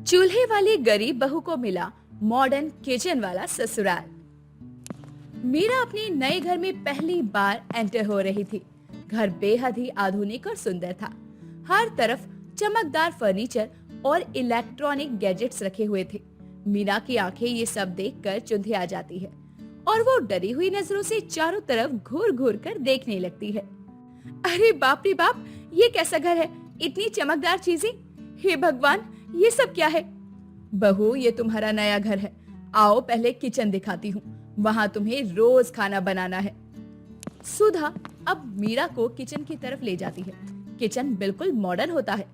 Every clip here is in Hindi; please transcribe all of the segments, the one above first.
चूल्हे वाली गरीब बहू को मिला मॉडर्न किचन वाला ससुराल। मीरा अपने नए घर में पहली बार एंटर हो रही थी। घर बेहद ही आधुनिक और सुंदर था। हर तरफ चमकदार फर्नीचर और इलेक्ट्रॉनिक गैजेट्स रखे हुए थे। मीरा की आंखें ये सब देखकर चुंधी आ जाती है और वो डरी हुई नजरों से चारों तरफ घूर घूर कर देखने लगती है। अरे बाप रे बाप, ये कैसा घर है? इतनी चमकदार चीजें! हे भगवान, ये सब क्या है? बहू, ये तुम्हारा नया घर है। आओ पहले किचन दिखाती हूँ, वहाँ तुम्हें रोज खाना बनाना है। सुधा अब मीरा को किचन की तरफ ले जाती है। किचन बिल्कुल मॉडर्न होता है।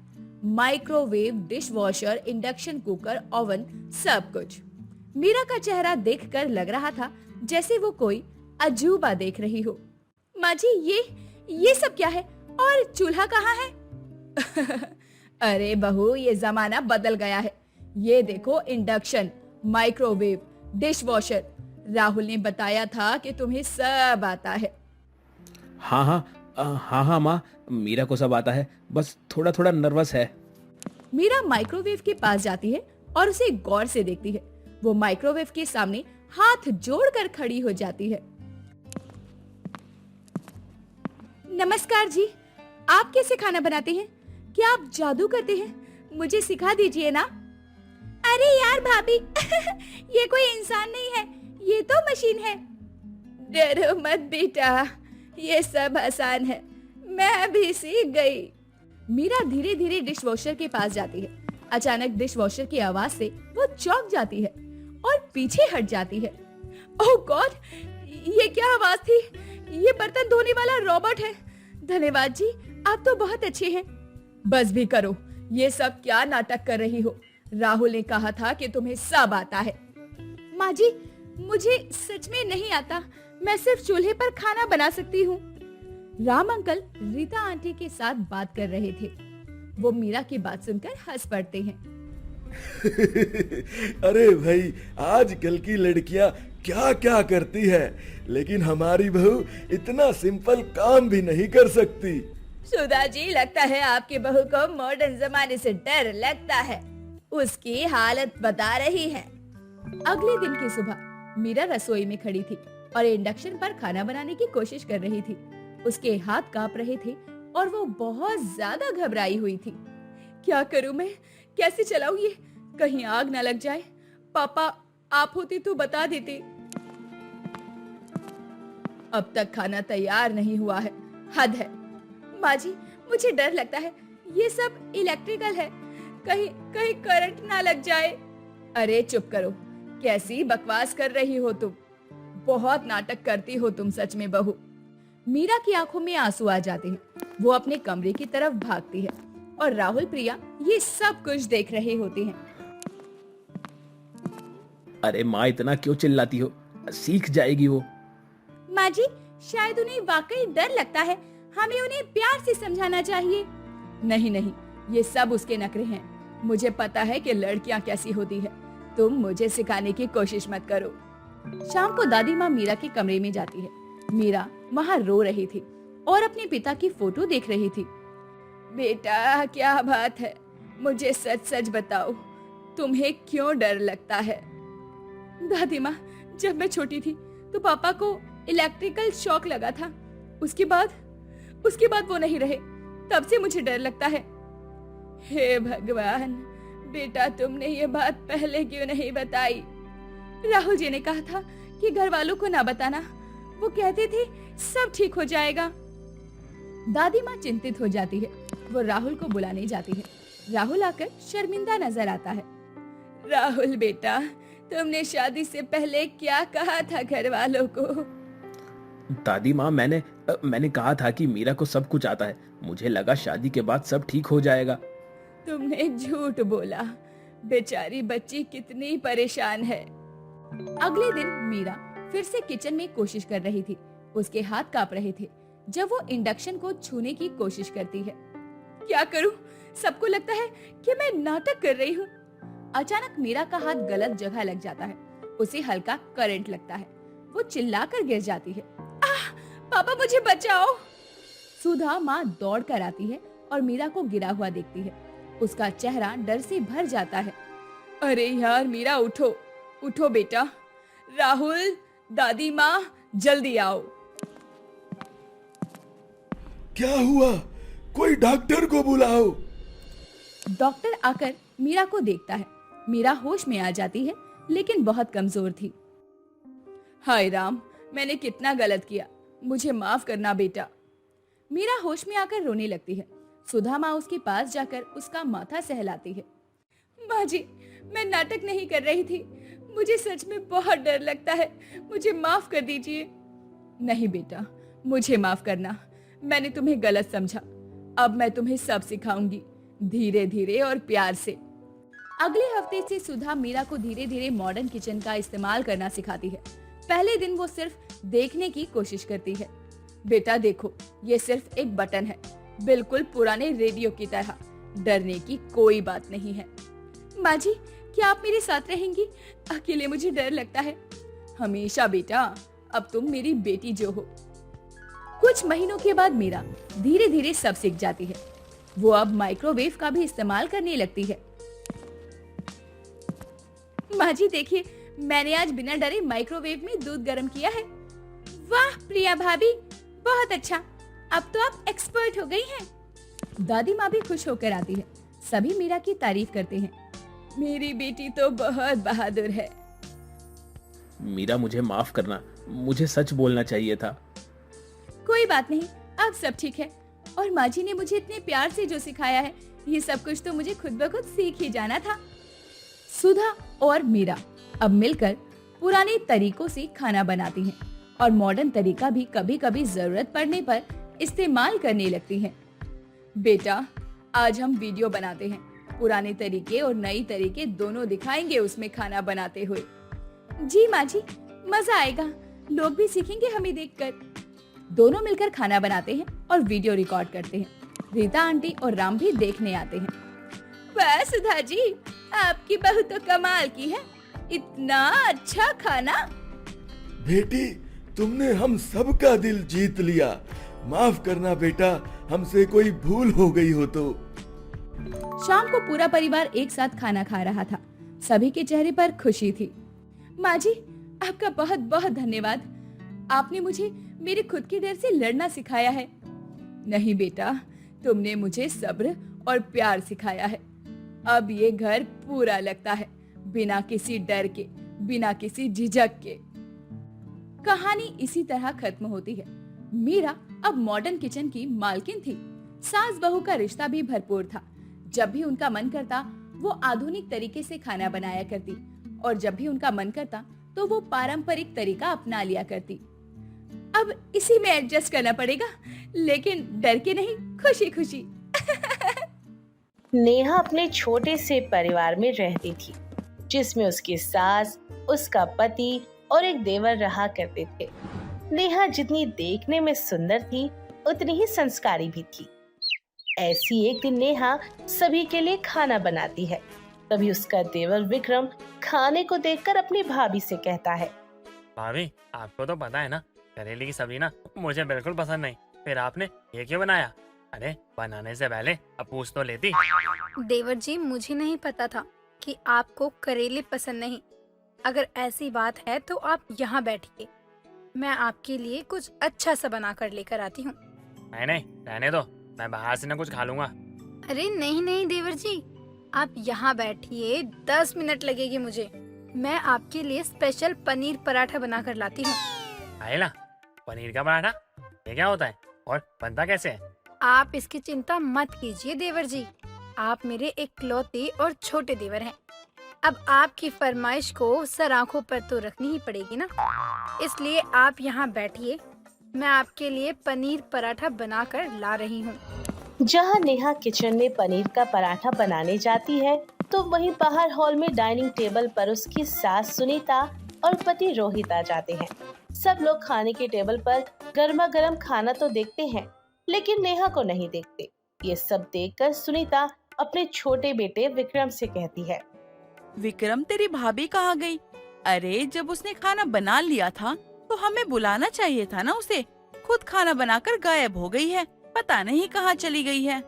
Microwave, dish washer, induction cooker, oven, सब कुछ। मीरा का चेहरा देखकर लग रहा था जैसे वो कोई अजूबा देख रही हो। माँ जी, ये सब क्या है? और चूल्हा कहाँ है? अरे बहू, ये जमाना बदल गया है। ये देखो, induction, microwave, dish washer. Rahul ने बताया था कि तुम्हें सब आता है। हाँ हाँ, हाँ माँ, मीरा को सब आता है, बस थोड़ा थोड़ा नर्वस है। मीरा माइक्रोवेव के पास जाती है और उसे गौर से देखती है। वो माइक्रोवेव के सामने हाथ जोड़कर खड़ी हो जाती है। नमस्कार जी, आप कैसे खाना बनाते हैं? क्या आप जादू करते हैं? मुझे सिखा दीजिए ना। अरे यार भाभी, ये कोई इंसान नहीं है, ये तो मशीन है। डरो मत बेटा, ये सब आसान है, मैं भी सीख गई। मीरा धीरे धीरे डिश वॉशर के पास जाती है। अचानक डिश वॉशर की आवाज से वो चौंक जाती है और पीछे हट जाती है। ओह गॉड, ये क्या आवाज थी? ये बर्तन धोने वाला रोबोट है। धन्यवाद जी, आप तो बहुत अच्छे हैं। बस भी करो, ये सब क्या नाटक कर रही हो? राहुल ने कहा था कि तुम्हें सब आता है। माँ जी, मुझे सच में नहीं आता, मैं सिर्फ चूल्हे पर खाना बना सकती हूँ। राम अंकल रीता आंटी के साथ बात कर रहे थे। वो मीरा की बात सुनकर हंस पड़ते हैं। अरे भाई, आजकल की लड़कियां क्या क्या करती है, लेकिन हमारी बहू इतना सिंपल काम भी नहीं कर सकती। सुधा जी, लगता है आपकी बहू को मॉडर्न जमाने से डर लगता है। उसकी हालत बता रही है। अगले दिन की सुबह मीरा रसोई में खड़ी थी और इंडक्शन पर खाना बनाने की कोशिश कर रही थी। उसके हाथ कांप रहे थे और वो बहुत ज्यादा घबराई हुई थी। क्या करूं मैं? कैसे चलाऊं ये? कहीं आग न लग जाए। पापा, आप होती तो बता देते। अब तक खाना तैयार नहीं हुआ है, हद है। माँ जी, मुझे डर लगता है, ये सब इलेक्ट्रिकल है, कहीं कहीं करंट ना लग जाए। अरे चुप करो, कैसी बकवास कर रही हो तुम? बहुत नाटक करती हो तुम सच में बहू। मीरा की आंखों में आंसू आ जाते हैं। वो अपने कमरे की तरफ भागती है और राहुल, प्रिया ये सब कुछ देख रहे होते हैं। अरे माँ, इतना क्यों चिल्लाती हो? सीख जाएगी वो। माँ जी, शायद उन्हें वाकई डर लगता है, हमें उन्हें प्यार से समझाना चाहिए। नहीं नहीं, ये सब उसके नखरे हैं। मुझे पता है कि लड़कियां कैसी होती है। तुम मुझे सिखाने की कोशिश मत करो। शाम को दादी माँ मीरा के कमरे में जाती है। मीरा वहाँ रो रही थी और अपने पिता की फोटो देख रही थी। बेटा, क्या बात है? मुझे सच सच बताओ, तुम्हें क्यों डर लगता है? दादी माँ, जब मैं छोटी थी तो पापा को इलेक्ट्रिकल शॉक लगा था। उसके बाद वो नहीं रहे, तब से मुझे डर लगता है। हे भगवान, बेटा तुमने ये बात पहले क्यों नहीं बताई? राहुल जी ने कहा था कि घर वालों को ना बताना। वो कहते थे सब ठीक हो जाएगा। दादी माँ चिंतित हो जाती है। वो राहुल को बुलाने जाती है। राहुल आकर शर्मिंदा नजर आता है। राहुल बेटा, तुमने शादी से पहले क्या कहा था घर वालों को? दादी माँ, मैंने कहा था कि मीरा को सब कुछ आता है। मुझे लगा शादी के बाद सब ठीक हो जाएगा। तुमने झूठ बोला। बेचारी बच्ची कितनी परेशान है। अगले दिन मीरा फिर से किचन में कोशिश कर रही थी। उसके हाथ कांप रहे थे जब वो इंडक्शन को छूने की कोशिश करती है। क्या करूं? सबको लगता है कि मैं नाटक कर रही हूँ। अचानक मीरा का हाथ गलत जगह लग जाता है। उसे हल्का करंट लगता है। वो चिल्लाकर गिर जाती है। आह! पापा, मुझे बचाओ। सुधा माँ दौड़ कर आती है और मीरा को गिरा हुआ देखती है। उसका चेहरा डर से भर जाता है। अरे यार मीरा, उठो उठो बेटा। राहुल, दादी माँ, जल्दी आओ। क्या हुआ? कोई डॉक्टर को बुलाओ। डॉक्टर आकर मीरा को देखता है। मीरा होश में आ जाती है, लेकिन बहुत कमजोर थी। हाय राम, मैंने कितना गलत किया, मुझे माफ करना बेटा। मीरा होश में आकर रोने लगती है। सुधा माँ उसके पास जाकर उसका माथा सहलाती है। माँ जी, मैं नाटक नहीं कर रही थी, मुझे सच में बहुत डर लगता है, मुझे माफ कर दीजिए। नहीं बेटा, मुझे माफ करना, मैंने तुम्हें गलत समझा। अब मैं तुम्हें सब सिखाऊंगी, धीरे धीरे और प्यार से। अगले हफ्ते से सुधा मीरा को धीरे धीरे मॉडर्न किचन का इस्तेमाल करना सिखाती है। पहले दिन वो सिर्फ देखने की कोशिश करती है। बेटा देखो, ये सिर्फ एक बटन है, बिल्कुल पुराने रेडियो की तरह। डरने की कोई बात नहीं है। माँ जी, क्या आप मेरे साथ रहेंगी? अकेले मुझे डर लगता है। हमेशा बेटा, अब तुम मेरी बेटी जो हो। कुछ महीनों के बाद मीरा धीरे धीरे सब सीख जाती है। वो अब माइक्रोवेव का भी इस्तेमाल करने लगती है। माँ जी देखिए, मैंने आज बिना डरे माइक्रोवेव में दूध गर्म किया है। वाह प्रिया भाभी, बहुत अच्छा, अब तो आप एक्सपर्ट हो गई हैं। दादी माँ भी खुश होकर आती है। सभी मीरा की तारीफ करते हैं। मेरी बेटी तो बहुत बहादुर है। मीरा, मुझे माफ करना, मुझे सच बोलना चाहिए था। कोई बात नहीं, अब सब ठीक है। और माँ जी ने मुझे इतने प्यार से जो सिखाया है, ये सब कुछ तो मुझे खुद ब खुद सीख ही जाना था। सुधा और मीरा अब मिलकर पुराने तरीकों से खाना बनाती हैं और मॉडर्न तरीका भी कभी कभी जरूरत पड़ने पर इस्तेमाल करने लगती हैं। बेटा, आज हम वीडियो बनाते हैं, पुराने तरीके और नई तरीके दोनों दिखाएंगे उसमें खाना बनाते हुए। जी माँ जी, मजा आएगा, लोग भी सीखेंगे हमें देखकर। दोनों मिलकर खाना बनाते हैं और वीडियो रिकॉर्ड करते हैं। रीता आंटी और राम भी देखने आते हैं। वाह सुधा जी, आपकी बहू तो कमाल की है, इतना अच्छा खाना। बेटी, तुमने हम सबका दिल जीत लिया। माफ करना बेटा, हमसे कोई भूल हो गई हो तो। शाम को पूरा परिवार एक साथ खाना खा रहा था। सभी के चेहरे पर खुशी थी। माँ जी, आपका बहुत बहुत धन्यवाद। आपने मुझे मेरे खुद के डर से लड़ना सिखाया है। नहीं बेटा, तुमने मुझे सब्र और प्यार सिखाया है। अब ये घर पूरा लगता है, बिना किसी डर के, बिना किसी झिझक के। कहानी इसी तरह खत्म होती है। मीरा अब मॉडर्न किचन की मालकिन थी। सास बहू का रिश्ता भी भरपूर था। जब भी उनका मन करता वो आधुनिक तरीके से खाना बनाया करती, और जब भी उनका मन करता तो वो पारंपरिक तरीका अपना लिया करती। अब इसी में एडजस्ट करना पड़ेगा, लेकिन डर के नहीं, खुशी खुशी। नेहा अपने छोटे से परिवार में रहती थी, जिसमें उसकी सास, उसका पति और एक देवर रहा करते थे। नेहा जितनी देखने में सुंदर थी, उतनी ही संस्कारी भी थी। ऐसी एक दिन नेहा सभी के लिए खाना बनाती है। तभी उसका देवर विक्रम खाने को देखकर अपनी भाभी से कहता है, भाभी, आपको तो पता है ना, करेले की सब्जी ना मुझे बिल्कुल पसंद नहीं, फिर आपने ये क्यों बनाया? अरे बनाने से पहले अब पूछ तो लेती। देवर जी, मुझे नहीं पता था कि आपको करेले पसंद नहीं। अगर ऐसी बात है तो आप यहाँ बैठिए, मैं आपके लिए कुछ अच्छा सा बना कर लेकर आती हूँ। नहीं, रहने दो, मैं बाहर से ना कुछ खा लूंगा। अरे नहीं नहीं देवर जी, आप यहाँ बैठिए, 10 मिनट लगेगी मुझे। मैं आपके लिए स्पेशल पनीर पराठा बना कर लाती हूँ। आयला, पनीर का पराठा? ये क्या होता है और बनता कैसे है? आप इसकी चिंता मत कीजिए देवर जी, आप मेरे इकलौते और छोटे देवर हैं। अब आपकी फरमाइश को सर आंखों पर तो रखनी ही पड़ेगी ना, इसलिए आप यहाँ बैठिए, मैं आपके लिए पनीर पराठा बनाकर ला रही हूँ। जहाँ नेहा किचन में पनीर का पराठा बनाने जाती है, तो वहीं बाहर हॉल में डाइनिंग टेबल पर उसकी सास सुनीता और पति रोहित आ जाते हैं। सब लोग खाने के टेबल पर गर्मा गर्म खाना तो देखते हैं, लेकिन नेहा को नहीं देखते। ये सब देखकर सुनीता अपने छोटे बेटे विक्रम से कहती है, विक्रम, तेरी भाभी कहाँ गई? अरे जब उसने खाना बना लिया था तो हमें बुलाना चाहिए था ना उसे। खुद खाना बनाकर गायब हो गई है, पता नहीं कहाँ चली गई है।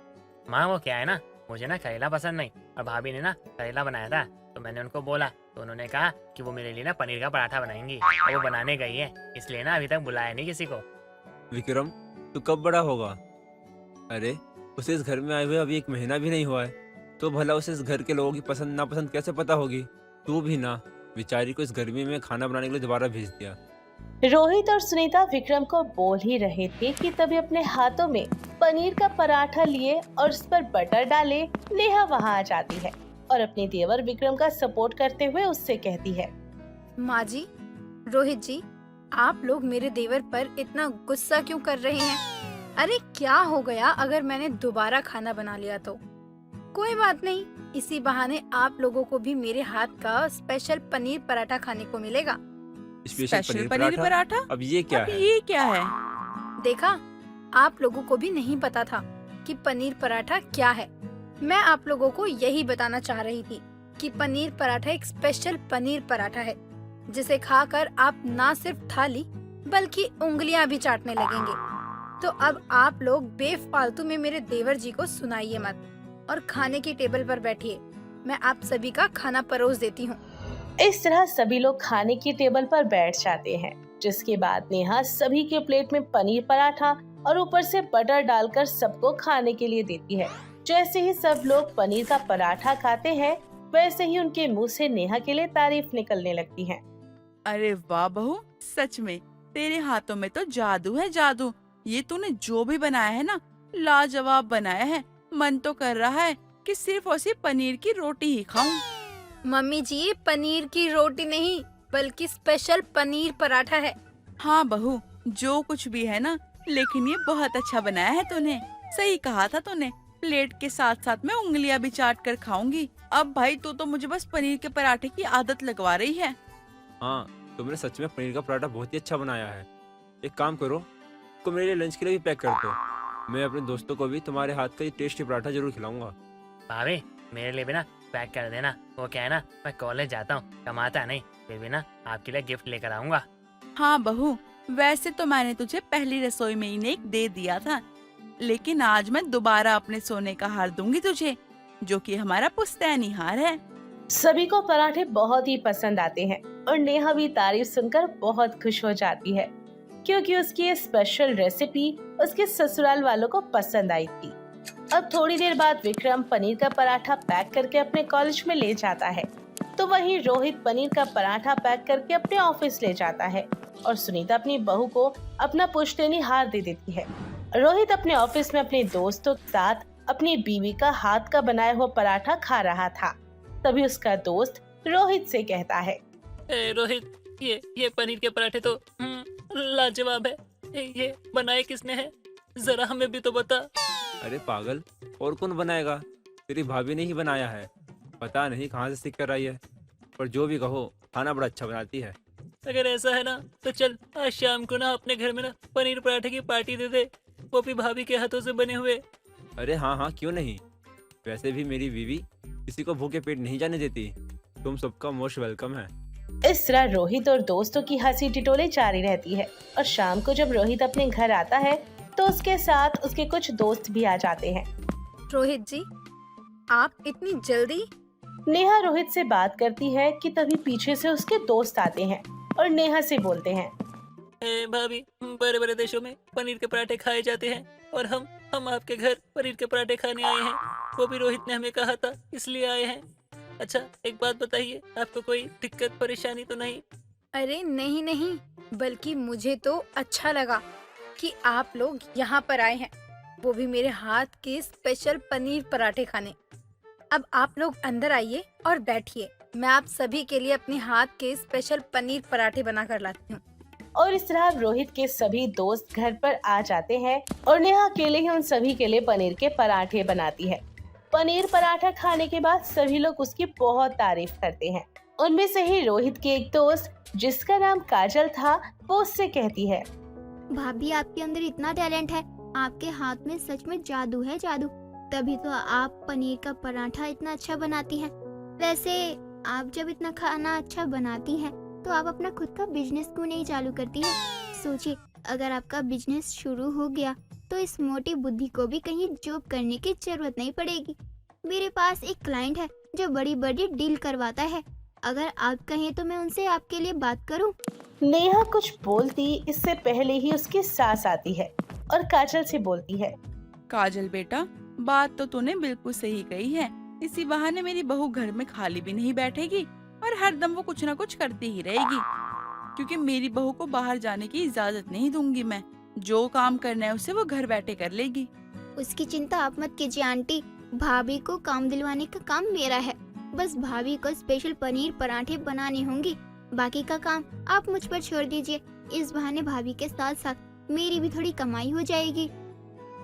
माँ, वो क्या है ना, मुझे ना करेला पसंद नहीं, और भाभी ने ना करेला बनाया था तो मैंने उनको बोला तो उन्होंने कहा कि वो मेरे लिए ना पनीर का पराठा बनाएंगी और वो बनाने गई है, इसलिए ना अभी तक बुलाया नहीं किसी को। विक्रम, तू कब बड़ा होगा? अरे, उसे इस घर में आए हुए अभी 1 महीना भी नहीं हुआ है, तो भला उसे इस घर के लोगों की पसंद नापसंद कैसे पता होगी? तू भी ना बेचारी को इस गर्मी में खाना बनाने के लिए दोबारा भेज दिया। रोहित और सुनीता विक्रम को बोल ही रहे थे कि तभी अपने हाथों में पनीर का पराठा लिए और उस पर बटर डाले नेहा वहाँ आ जाती है और अपने देवर विक्रम का सपोर्ट करते हुए उससे कहती है, माँ जी, रोहित जी, आप लोग मेरे देवर पर इतना गुस्सा क्यों कर रहे हैं? अरे क्या हो गया अगर मैंने दोबारा खाना बना लिया तो? कोई बात नहीं, इसी बहाने आप लोगों को भी मेरे हाथ का स्पेशल पनीर पराठा खाने को मिलेगा। स्पेशल पनीर पराठा? अब ये क्या अब है? ये क्या है? देखा, आप लोगों को भी नहीं पता था कि पनीर पराठा क्या है। मैं आप लोगों को यही बताना चाह रही थी कि पनीर पराठा एक स्पेशल पनीर पराठा है, जिसे खाकर आप ना सिर्फ थाली बल्कि उंगलियां भी चाटने लगेंगे। तो अब आप लोग बेफालतू में मेरे देवर जी को सुनाइए मत और खाने की टेबल पर बैठिए। मैं आप सभी का खाना परोस देती हूँ। इस तरह सभी लोग खाने की टेबल पर बैठ जाते हैं, जिसके बाद नेहा सभी के प्लेट में पनीर पराठा और ऊपर से बटर डालकर सबको खाने के लिए देती है। जैसे ही सब लोग पनीर का पराठा खाते हैं, वैसे ही उनके मुंह से नेहा के लिए तारीफ निकलने लगती है। अरे वाह बहू, सच में तेरे हाथों में तो जादू है, जादू। ये तूने जो भी बनाया है ना, लाजवाब बनाया है। मन तो कर रहा है कि सिर्फ और सिर्फ पनीर की रोटी ही खाऊं। मम्मी जी, ये पनीर की रोटी नहीं बल्कि स्पेशल पनीर पराठा है। हाँ बहू, जो कुछ भी है ना, लेकिन ये बहुत अच्छा बनाया है तूने। सही कहा था तूने, प्लेट के साथ साथ मैं उंगलियां भी चाट कर खाऊंगी। अब भाई तू तो मुझे बस पनीर के पराठे की आदत लगवा रही है। हाँ, तुमने सच में पनीर का पराठा बहुत ही अच्छा बनाया है। एक काम करो, को मेरे लिए लंच के लिए भी पैक कर दो। मैं अपने दोस्तों को भी तुम्हारे हाथ का ये टेस्टी पराठा जरूर खिलाऊंगा। भाभी, मेरे लिए भी ना पैक कर देना। वो क्या है ना, मैं कॉलेज जाता हूँ, कमाता नहीं, फिर भी ना आपके लिए गिफ्ट लेकर आऊंगा। हाँ बहू, वैसे तो मैंने तुझे पहली रसोई में ही एक दे दिया था, लेकिन आज मैं दोबारा अपने सोने का हार दूंगी तुझे, जो कि हमारा पुश्तैनी हार है। सभी को पराठे बहुत ही पसंद आते हैं और नेहा भी तारीफ सुनकर बहुत खुश हो जाती है, क्योंकि उसकी ये स्पेशल रेसिपी उसके ससुराल वालों को पसंद आई थी। अब थोड़ी देर बाद विक्रम पनीर का पराठा पैक करके अपने कॉलेज में ले जाता है, तो वहीं रोहित पनीर का पराठा पैक करके अपने ऑफिस ले जाता है और सुनीता अपनी बहू को अपना पुश्तैनी हार दे देती है। रोहित अपने ऑफिस में अपने दोस्तों के साथ अपनी बीवी का हाथ का बनाया हुआ पराठा खा रहा था। तभी उसका दोस्त रोहित से कहता है, रोहित, ये पनीर के पराठे तो लाजवाब है। ये बनाए किसने है, जरा हमें भी तो बता। अरे पागल, और कौन बनाएगा? तेरी भाभी ने ही बनाया है। पता नहीं कहाँ से सीख कर आई है, पर जो भी कहो, खाना बड़ा अच्छा बनाती है। अगर ऐसा है ना तो चल आज शाम को ना अपने घर में ना पनीर पराठे की पार्टी दे दे, वो भी भाभी के हाथों से बने हुए। अरे हाँ हाँ, क्यों नहीं। वैसे भी मेरी बीवी किसी को भूखे पेट नहीं जाने देती। तुम सबका मोस्ट वेलकम है। इस तरह रोहित और दोस्तों की हंसी टिटोले जारी रहती है और शाम को जब रोहित अपने घर आता है तो उसके साथ उसके कुछ दोस्त भी आ जाते हैं। रोहित जी, आप इतनी जल्दी? नेहा रोहित से बात करती है कि तभी पीछे से उसके दोस्त आते हैं और नेहा से बोलते हैं, भाभी, बड़े बड़े देशों में पनीर के पराठे खाए जाते हैं और हम आपके घर पनीर के पराठे खाने आए हैं। वो भी रोहित ने हमें कहा था, इसलिए आए हैं। अच्छा, एक बात बताइए, आपको कोई दिक्कत परेशानी तो नहीं? अरे नहीं नहीं, बल्कि मुझे तो अच्छा लगा कि आप लोग यहाँ पर आए हैं, वो भी मेरे हाथ के स्पेशल पनीर पराठे खाने। अब आप लोग अंदर आइए और बैठिए, मैं आप सभी के लिए अपने हाथ के स्पेशल पनीर पराठे बना कर लाती हूँ। और इस तरह रोहित के सभी दोस्त घर पर आ जाते हैं और नेहा अकेले ही उन सभी के लिए पनीर के पराठे बनाती है। पनीर पराठा खाने के बाद सभी लोग उसकी बहुत तारीफ करते हैं। उनमें से ही रोहित की एक दोस्त, जिसका नाम काजल था, वो उससे कहती है, भाभी, आपके अंदर इतना टैलेंट है, आपके हाथ में सच में जादू है, जादू। तभी तो आप पनीर का पराठा इतना अच्छा बनाती हैं। वैसे आप जब इतना खाना अच्छा बनाती हैं, तो आप अपना खुद का बिजनेस क्यों नहीं चालू करती हैं? सोचिए, अगर आपका बिजनेस शुरू हो गया तो इस मोटी बुद्धि को भी कहीं जॉब करने की जरूरत नहीं पड़ेगी। मेरे पास एक क्लाइंट है जो बड़ी बड़ी डील करवाता है। अगर आप कहें तो मैं उनसे आपके लिए बात करूं। नेहा कुछ बोलती इससे पहले ही उसकी सास आती है और काजल से बोलती है। काजल बेटा, बात तो तूने बिल्कुल सही कही है। इसी बहाने मेरी बहू घर में खाली भी नहीं बैठेगी और हरदम वो कुछ ना कुछ करती ही रहेगी, क्योंकि मेरी बहू को बाहर जाने की इजाजत नहीं दूंगी मैं। जो काम करना है उसे वो घर बैठे कर लेगी। उसकी चिंता आप मत कीजिए आंटी, भाभी को काम दिलवाने का काम मेरा है। बस भाभी को स्पेशल पनीर पराठे बनाने होंगे, बाकी का काम आप मुझ पर छोड़ दीजिए। इस बहाने भाभी के साथ साथ मेरी भी थोड़ी कमाई हो जाएगी।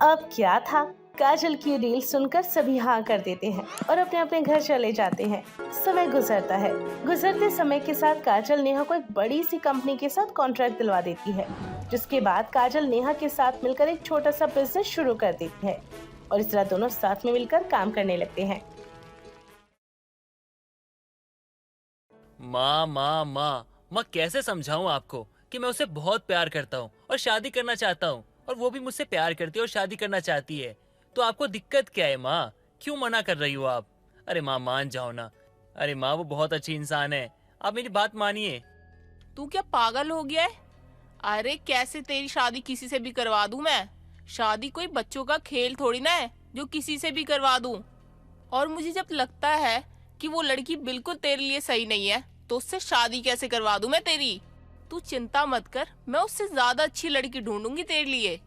अब क्या था, काजल की डील सुनकर सभी हाँ कर देते हैं और अपने अपने घर चले जाते हैं। समय गुजरता है। गुजरते समय के साथ काजल नेहा को एक बड़ी सी कंपनी के साथ कॉन्ट्रैक्ट दिलवा देती है, जिसके बाद काजल नेहा के साथ मिलकर एक छोटा सा बिजनेस शुरू कर देती है और इस तरह दोनों साथ में मिलकर काम करने लगते हैं। माँ माँ माँ माँ, कैसे समझाऊं आपको कि मैं उसे बहुत प्यार करता हूँ और शादी करना चाहता हूँ, और वो भी मुझसे प्यार करती है और शादी करना चाहती है। तो आपको दिक्कत क्या है माँ? क्यों मना कर रही हो आप? अरे माँ मान जाओ ना। अरे माँ, वो बहुत अच्छी इंसान है, आप मेरी बात मानिए। तू क्या पागल हो गया है? अरे कैसे तेरी शादी किसी से भी करवा दूं मैं? शादी कोई बच्चों का खेल थोड़ी ना है जो किसी से भी करवा दूं। और मुझे जब लगता है कि वो लड़की बिल्कुल तेरे लिए सही नहीं है तो उससे शादी कैसे करवा दूं मैं तेरी? तू चिंता मत कर, मैं उससे ज्यादा अच्छी लड़की ढूंढूंगी तेरे लिए।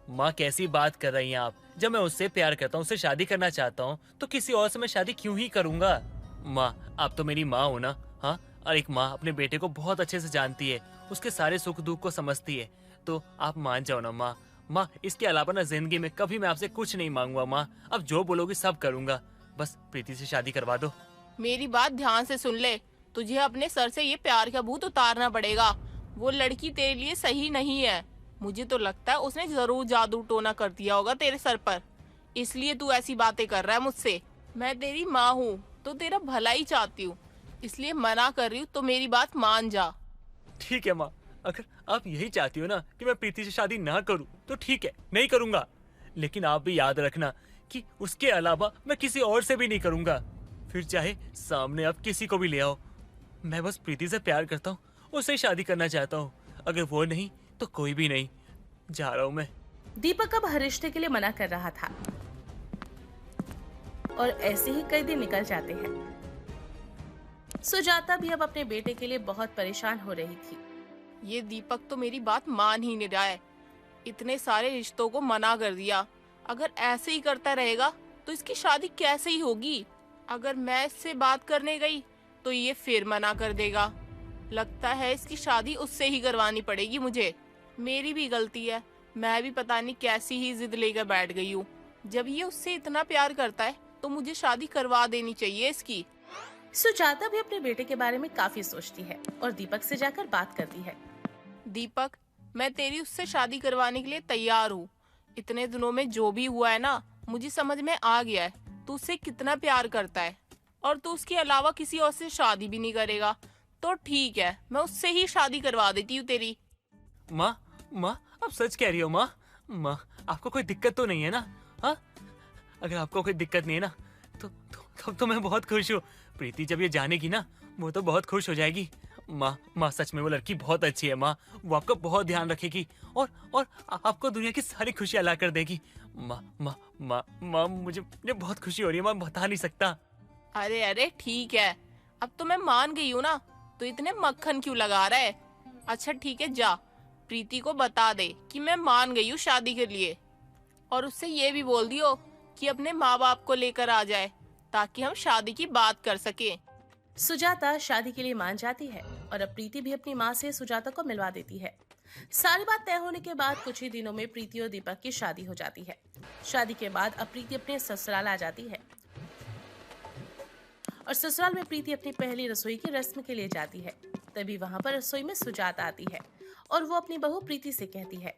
माँ कैसी बात कर रही हैं आप? जब मैं उससे प्यार करता हूँ, उससे शादी करना चाहता हूँ, तो किसी और से मैं शादी क्यों ही करूंगा? माँ आप तो मेरी माँ हो ना। हाँ, और एक माँ अपने बेटे को बहुत अच्छे से जानती है, उसके सारे सुख दुख को समझती है। तो आप मान जाओ ना माँ। माँ इसके अलावा ना जिंदगी में कभी मैं आपसे कुछ नहीं मांगूंगा माँ। अब जो बोलोगी सब करूंगा, बस प्रीति से शादी करवा दो। मेरी बात ध्यान से सुन ले, तुझे अपने सर से ये प्यार का भूत उतारना पड़ेगा। वो लड़की तेरे लिए सही नहीं है। मुझे तो लगता है उसने जरूर जादू टोना कर दिया होगा तेरे सर पर, इसलिए तू ऐसी बातें कर रहा है मुझसे। मैं तेरी माँ हूँ तो तेरा भला ही चाहती हूँ, इसलिए मना कर रही हूँ, तो मेरी बात मान जा। ठीक है माँ, अगर आप यही चाहती हो ना कि मैं प्रीति से शादी ना करूँ तो ठीक है, नहीं करूंगा। लेकिन आप भी याद रखना कि उसके अलावा मैं किसी और से भी नहीं करूंगा। फिर चाहे सामने आप किसी को भी ले आओ, मैं बस प्रीति से प्यार करता हूँ, उससे शादी करना चाहता हूँ। अगर वो नहीं तो कोई भी नहीं। जा रहा हूँ मैं। दीपक अब हर रिश्ते के लिए मना कर रहा था और ऐसे ही कई दिन निकल जाते हैं। सुजाता भी अब अपने बेटे के लिए बहुत परेशान हो रही थी। ये दीपक तो मेरी बात मान ही नहीं रहा है, इतने सारे रिश्तों को मना कर दिया। अगर ऐसे ही करता रहेगा तो इसकी शादी कैसे ही होगी? अगर मैं इससे बात करने गई तो ये फिर मना कर देगा। लगता है इसकी शादी उससे ही करवानी पड़ेगी मुझे। मेरी भी गलती है, मैं भी पता नहीं कैसी ही जिद लेकर बैठ गई हूँ। जब ये उससे इतना प्यार करता है तो मुझे शादी करवा देनी चाहिए इसकी। सुजाता भी अपने बेटे के बारे में काफी सोचती है और दीपक से जाकर बात करती है। दीपक, मैं तेरी उससे शादी करवाने के लिए तैयार हूँ। इतने दिनों में जो भी हुआ है ना, मुझे समझ में आ गया है तू उससे कितना प्यार करता है, और तू उसके अलावा किसी और से शादी भी नहीं करेगा। तो ठीक है, मैं उससे ही शादी करवा देती हूँ तेरी। माँ माँ आप सच कह रही हो माँ? माँ आपको कोई दिक्कत तो नहीं है ना? हाँ, अगर आपको कोई दिक्कत नहीं है ना तो मैं बहुत खुश हूँ। प्रीति जब ये जानेगी ना, वो तो बहुत खुश हो जाएगी। माँ सच में वो लड़की बहुत अच्छी है माँ, वो आपका बहुत ध्यान रखेगी और आपको दुनिया की सारी खुशियाँ ला कर देगी। माँ मुझे बहुत खुशी हो रही है, मैं बता नहीं सकता। अरे अरे ठीक है, अब तो मैं मान गई हूँ ना, तो इतने मक्खन क्यों लगा रहा है? अच्छा ठीक है, जा प्रीति को बता दे कि मैं मान गई हूँ शादी के लिए, और उससे ये भी बोल दियो कि अपने माँ बाप को लेकर आ जाए ताकि हम शादी की बात कर सके। सुजाता शादी के लिए मान जाती है और अब प्रीति भी अपनी माँ से सुजाता को मिलवा देती है। सारी बात तय होने के बाद कुछ ही दिनों में प्रीति और दीपक की शादी हो जाती है। शादी के बाद अब प्रीति अपने ससुराल आ जाती है और ससुराल में प्रीति अपनी पहली रसोई की रस्म के लिए जाती है। तभी वहाँ पर रसोई में सुजाता आती है और वो अपनी बहू प्रीति से कहती है,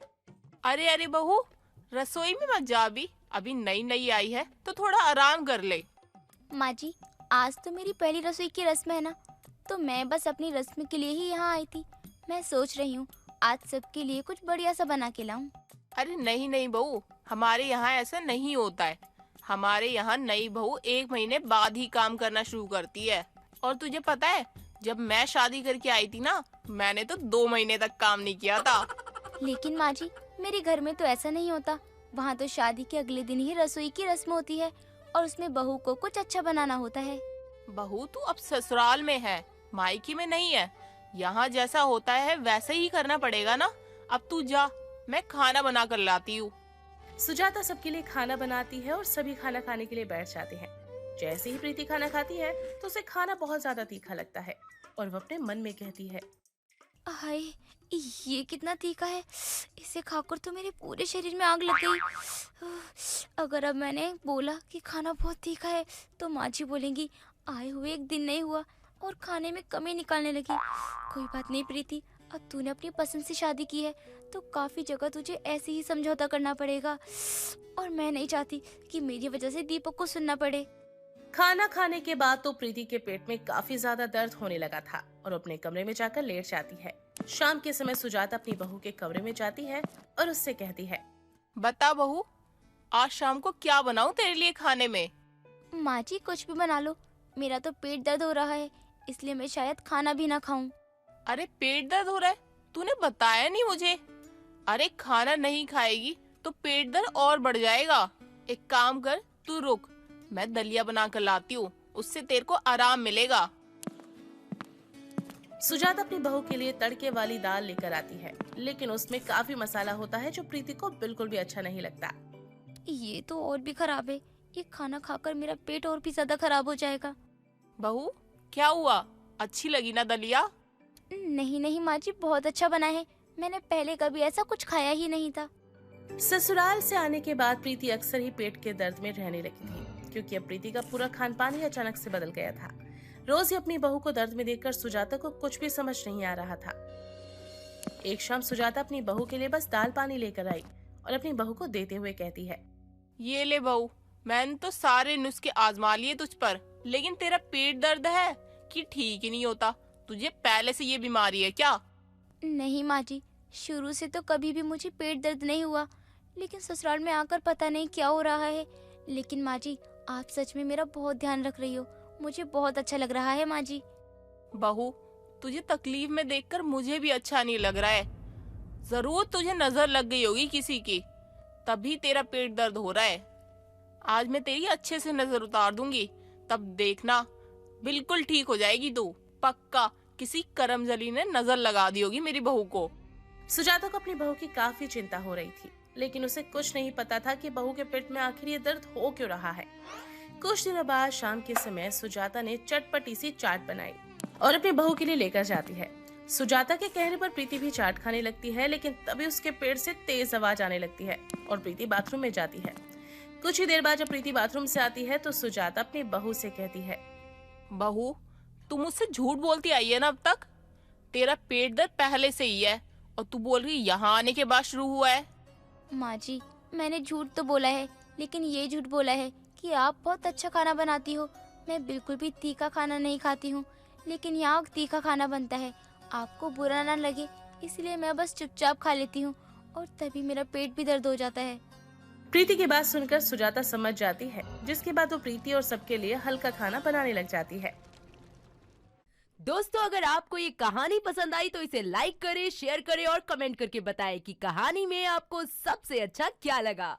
अरे अरे बहू, रसोई में मत जा, अभी नई नई आई है तो थोड़ा आराम कर ले। माँ जी, आज तो मेरी पहली रसोई की रस्म है ना, तो मैं बस अपनी रस्म के लिए ही यहाँ आई थी। मैं सोच रही हूँ आज सबके लिए कुछ बढ़िया सा बना के लाऊं। अरे नहीं नहीं बहू, हमारे यहाँ ऐसा नहीं होता है। हमारे यहाँ नई बहू 1 महीने बाद ही काम करना शुरू करती है। और तुझे पता है, जब मैं शादी करके आई थी ना, मैंने तो 2 महीने तक काम नहीं किया था। लेकिन माँ जी, मेरे घर में तो ऐसा नहीं होता। वहाँ तो शादी के अगले दिन ही रसोई की रस्म होती है और उसमें बहू को कुछ अच्छा बनाना होता है। बहू तू अब ससुराल में है, मायके में नहीं है। यहाँ जैसा होता है वैसे ही करना पड़ेगा ना। अब तू जा, मैं खाना बना कर लाती हूँ। सुजाता सबके लिए खाना बनाती है और सभी खाना खाने के लिए बैठ जाते हैं। जैसे ही प्रीति खाना खाती है तो उसे खाना बहुत ज्यादा तीखा लगता है और वो अपने मन में कहती है, हाय, ये कितना तीखा है। इसे खाकर तो मेरे पूरे शरीर में आग लग गई। अगर अब मैंने बोला कि खाना बहुत तीखा है तो माँ जी बोलेंगी आए हुए 1 दिन नहीं हुआ और खाने में कमी निकालने लगी। कोई बात नहीं प्रीति, अब तूने अपनी पसंद से शादी की है तो काफी जगह तुझे ऐसे ही समझौता करना पड़ेगा और मैं नहीं चाहती कि मेरी वजह से दीपक को सुनना पड़े। खाना खाने के बाद तो प्रीति के पेट में काफी ज्यादा दर्द होने लगा था और अपने कमरे में जाकर लेट जाती है। शाम के समय सुजाता अपनी बहू के कमरे में जाती है और उससे कहती है, बता बहू, आज शाम को क्या बनाऊं तेरे लिए खाने में? माँ जी कुछ भी बना लो, मेरा तो पेट दर्द हो रहा है, इसलिए मैं शायद खाना भी ना खाऊं। अरे पेट दर्द हो रहा है? तूने बताया नहीं मुझे। अरे खाना नहीं खाएगी तो पेट दर्द और बढ़ जाएगा। एक काम कर, तू रुक, मैं दलिया बना कर लाती हूँ, उससे तेरे को आराम मिलेगा। सुजाता अपनी बहू के लिए तड़के वाली दाल लेकर आती है, लेकिन उसमें काफी मसाला होता है जो प्रीति को बिल्कुल भी अच्छा नहीं लगता। ये तो और भी खराब है, ये खाना खाकर मेरा पेट और भी ज्यादा खराब हो जाएगा। बहू क्या हुआ, अच्छी लगी ना दलिया? नहीं नहीं माँ जी, बहुत अच्छा बना है, मैंने पहले कभी ऐसा कुछ खाया ही नहीं था। ससुराल से आने के बाद प्रीति अक्सर ही पेट के दर्द में रहने लगी थी, क्योंकि अब प्रीति का पूरा खान पान ही अचानक से बदल गया था। रोज ही अपनी बहू को दर्द में देखकर सुजाता को कुछ भी समझ नहीं आ रहा था। एक शाम सुजाता अपनी बहू के लिए बस दाल पानी लेकर आई और अपनी बहू को देते हुए कहती है, ये ले बहू, मैंने तो सारे नुस्खे आजमा लिए तुझ पर, लेकिन तेरा पेट दर्द है कि ठीक ही नहीं होता। तुझे पहले से ये बीमारी है क्या? नहीं माँ जी, शुरू से तो कभी भी मुझे पेट दर्द नहीं हुआ, लेकिन ससुराल में आकर पता नहीं क्या हो रहा है। लेकिन माँ जी, आप सच में मेरा बहुत ध्यान रख रही हो, मुझे बहुत अच्छा लग रहा है माँ जी। बहू, तुझे तकलीफ में देखकर मुझे भी अच्छा नहीं लग रहा है। जरूर तुझे नजर लग गई होगी किसी की, तभी तेरा पेट दर्द हो रहा है। आज मैं तेरी अच्छे से नजर उतार दूंगी, तब देखना बिल्कुल ठीक हो जाएगी तू। पक्का किसी करमजली ने नजर लगा दी होगी मेरी बहू को। सुजाता को अपनी बहू की काफी चिंता हो रही थी, लेकिन उसे कुछ नहीं पता था कि बहू के पेट में आखिर ये दर्द हो क्यों रहा है। कुछ दिनों बाद शाम के समय सुजाता ने चटपटी सी चाट बनाई और अपनी बहू के लिए लेकर जाती है। सुजाता के कहने पर प्रीति भी चाट खाने लगती है, लेकिन तभी उसके पेट से तेज आवाज आने लगती है और प्रीति बाथरूम में जाती है। कुछ ही देर बाद जब प्रीति बाथरूम से आती है तो सुजाता अपनी बहू से कहती है, बहू, तू मुझसे झूठ बोलती आई है ना अब तक। तेरा पेट दर्द पहले से ही है और तू बोल रही यहाँ आने के बाद शुरू हुआ है। माँ जी, मैंने झूठ तो बोला है, लेकिन ये झूठ बोला है कि आप बहुत अच्छा खाना बनाती हो। मैं बिल्कुल भी तीखा खाना नहीं खाती हूँ, लेकिन यहाँ तीखा खाना बनता है, आपको बुरा ना लगे इसलिए मैं बस चुपचाप खा लेती हूँ और तभी मेरा पेट भी दर्द हो जाता है। प्रीति की बात सुनकर सुजाता समझ जाती है, जिसके बाद वो प्रीति और सबके लिए हल्का खाना बनाने लग जाती है। दोस्तों, अगर आपको ये कहानी पसंद आई तो इसे लाइक करें, शेयर करें और कमेंट करके बताएं कि कहानी में आपको सबसे अच्छा क्या लगा।